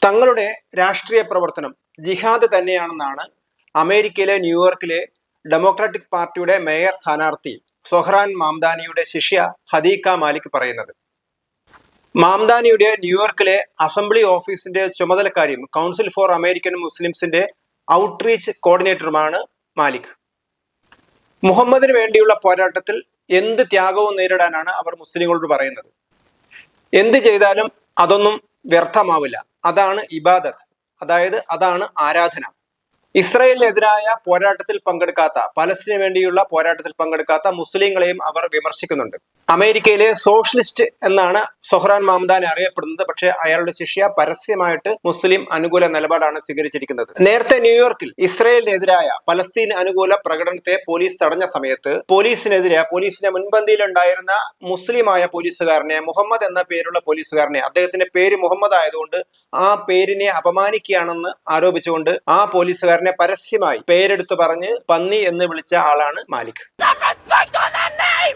തങ്ങളുടെ രാഷ്ട്രീയ പ്രവർത്തനം ജിഹാദ് തന്നെയാണെന്നാണ് അമേരിക്കയിലെ ന്യൂയോർക്കിലെ ഡെമോക്രാറ്റിക് പാർട്ടിയുടെ മേയർ സ്ഥാനാർത്ഥി സൊഹ്റാൻ മാംദാനിയുടെ ശിഷ്യ ഹദീഖ മാലിക് പറയുന്നത്. മാംദാനിയുടെ ന്യൂയോർക്കിലെ അസംബ്ലി ഓഫീസിന്റെ ചുമതലക്കാരിയും കൗൺസിൽ ഫോർ അമേരിക്കൻ മുസ്ലിംസിന്റെ ഔട്ട്റീച്ച് കോർഡിനേറ്ററുമാണ് മാലിക്. മുഹമ്മദിന് വേണ്ടിയുള്ള പോരാട്ടത്തിൽ എന്ത് ത്യാഗവും നേരിടാനാണ് അവർ മുസ്ലിങ്ങളോട് പറയുന്നത്. എന്ത് ചെയ്താലും അതൊന്നും വ്യർത്ഥമാവില്ല. അതാണ് ഇബാദത്ത്, അതാണ് ആരാധന. ഇസ്രായേലിനെതിരായ പോരാട്ടത്തിൽ പങ്കെടുക്കാത്ത, പലസ്തീനു വേണ്ടിയുള്ള പോരാട്ടത്തിൽ പങ്കെടുക്കാത്ത മുസ്ലിങ്ങളെയും അവർ വിമർശിക്കുന്നുണ്ട്. അമേരിക്കയിലെ സോഷ്യലിസ്റ്റ് എന്നാണ് സൊഹ്റാൻ മാംദാനി അറിയപ്പെടുന്നത്. പക്ഷേ അയാളുടെ ശിഷ്യ പരസ്യമായിട്ട് മുസ്ലിം അനുകൂല നിലപാടാണ് സ്വീകരിച്ചിരിക്കുന്നത്. നേരത്തെ ന്യൂയോർക്കിൽ ഇസ്രായേലിനെതിരായ പലസ്തീൻ അനുകൂല പ്രകടനത്തെ പോലീസ് തടഞ്ഞ സമയത്ത് പോലീസിന്റെ മുൻപന്തിയിലുണ്ടായിരുന്ന മുസ്ലിമായ പോലീസുകാരനെ, മുഹമ്മദ് എന്ന പേരുള്ള പോലീസുകാരനെ, അദ്ദേഹത്തിന്റെ പേര് മുഹമ്മദ് ആയതുകൊണ്ട് ആ പേരിനെ അപമാനിക്കുകയാണെന്ന് ആരോപിച്ചുകൊണ്ട് ആ പോലീസുകാരനെ പരസ്യമായി പേരെടുത്തു പറഞ്ഞ് പന്നി എന്ന് വിളിച്ച ആളാണ് മാലിക്.